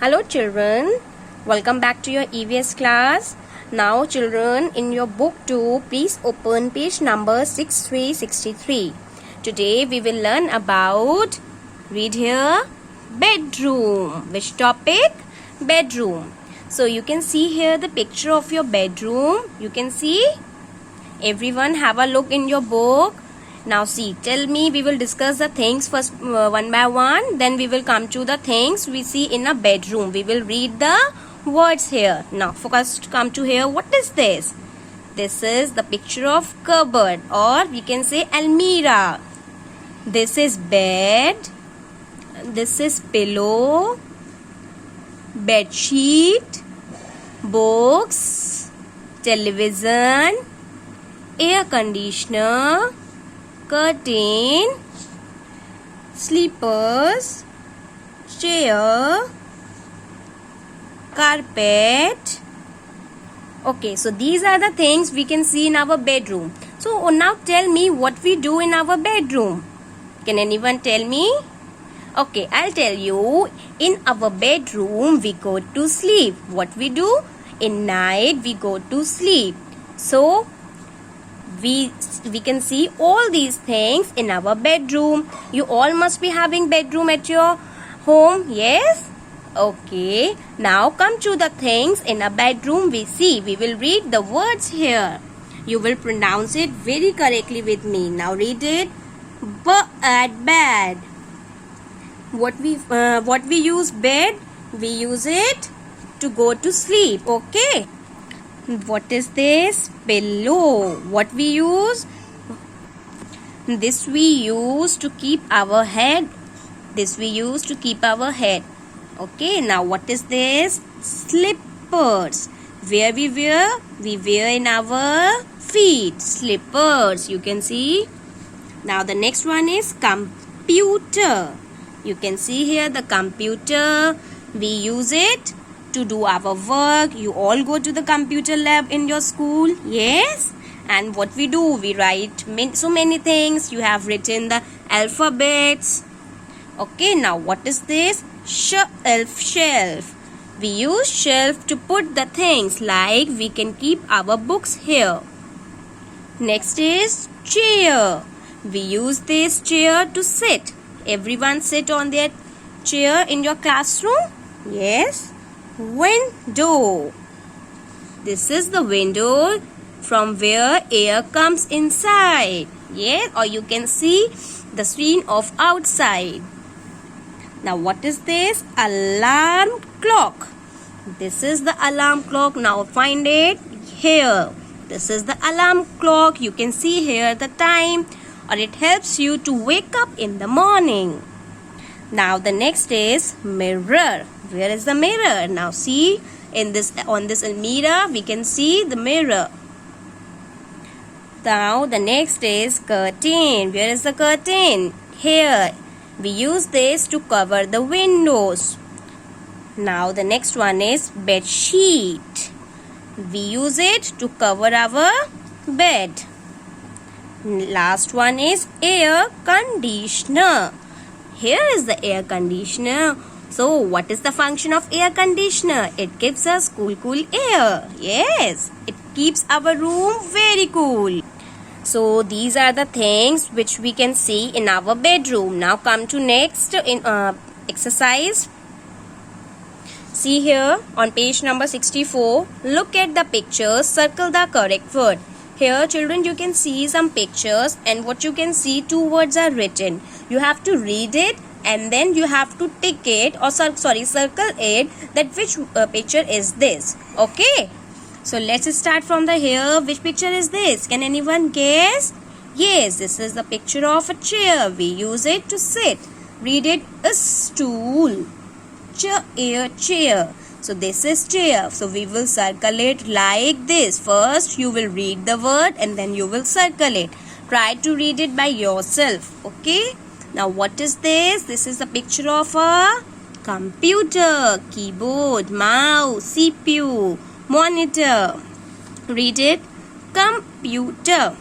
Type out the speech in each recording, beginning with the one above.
Hello children, welcome back to your EVS class. Now children, in your book 2, please open page number 6363. Today we will learn about, read here, bedroom. Which topic? Bedroom. So you can see here the picture of your bedroom. You can see? Everyone have a look in your book. Now see, tell me, we will discuss the things first one by one. Then we will come to the things we see in a bedroom. We will read the words here. Now first come to here. What is this? This is the picture of cupboard, or we can say almirah. This is bed. This is pillow, bed sheet, books, television, air conditioner, curtain, sleepers, chair, carpet. Okay, so these are the things we can see in our bedroom. So now tell me what we do in our bedroom. Can anyone tell me? Okay, I'll tell you. In our bedroom, we go to sleep. What we do? In night, we go to sleep. So we can see all these things in our bedroom. You all must be having bedroom at your home. Yes? Okay. Now come to the things in a bedroom we see. We will read the words here. You will pronounce it very correctly with me. Now read it. Bed. What we use bed? We use it to go to sleep. Okay. What is this? Pillow. What we use? This we use to keep our head. This we use to keep our head. Okay, now what is this? Slippers. Where we wear? We wear in our feet. Slippers. You can see. Now the next one is computer. You can see here the computer. We use it to do our work. You all go to the computer lab in your school. Yes? And what we do? We write so many things. You have written the alphabets. Okay, now what is this? Shelf. We use shelf to put the things, like we can keep our books here. Next is chair. We use this chair to sit. Everyone sit on their chair in your classroom. Yes? Window. This is the window from where air comes inside. Yeah, or you can see the screen of outside. Now what is this? Alarm clock. This is the alarm clock. Now find it here. This is the alarm clock. You can see here the time, or it helps you to wake up in the morning. Now the next is mirror. Where is the mirror? Now see, on this almirah we can see the mirror. Now the next is curtain. Where is the curtain? Here. We use this to cover the windows. Now the next one is bed sheet. We use it to cover our bed. Last one is air conditioner. Here is the air conditioner. So what is the function of air conditioner? It gives us cool air. Yes, it keeps our room very cool. So these are the things which we can see in our bedroom. Now come to next exercise. See here on page number 64. Look at the pictures. Circle the correct word. Here children, you can see some pictures, and what you can see, two words are written. You have to read it and then you have to tick it, or circle it, that which picture is this. Okay. So let's start from the here. Which picture is this? Can anyone guess? Yes, this is the picture of a chair. We use it to sit. Read it. A stool. Chair. So this is chair. So we will circle it like this. First you will read the word and then you will circle it. Try to read it by yourself. Okay. Now what is this? This is the picture of a computer. Keyboard, mouse, CPU, monitor. Read it. Computer.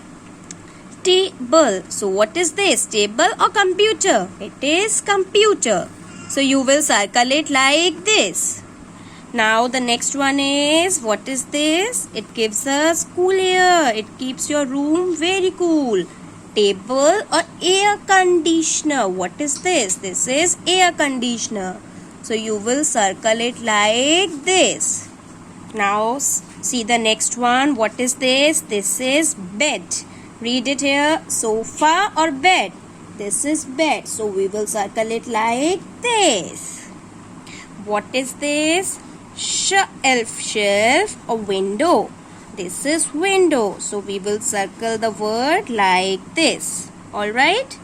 Table. So what is this? Table or computer? It is computer. So you will circle it like this. Now the next one is, what is this? It gives us cool air. It keeps your room very cool. Table or air conditioner. What is this? This is air conditioner. So you will circle it like this. Now see the next one. What is this? This is bed. Read it here. Sofa or bed? This is bed. So we will circle it like this. What is this? Shelf or window. This is window. So we will circle the word like this. Alright?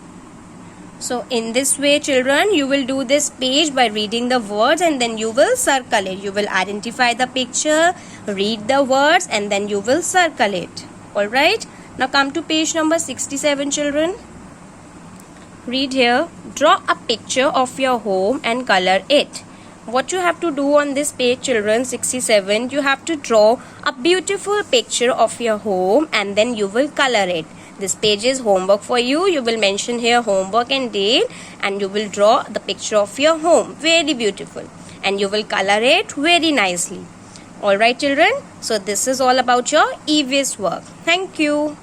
So in this way, children, you will do this page by reading the words and then you will circle it. You will identify the picture, read the words and then you will circle it. Alright? Now come to page number 67, children. Read here. Draw a picture of your home and color it. What you have to do on this page, children, 67, you have to draw a beautiful picture of your home and then you will color it. This page is homework for you. You will mention here homework and date and you will draw the picture of your home. Very beautiful. And you will color it very nicely. Alright, children. So this is all about your EVS work. Thank you.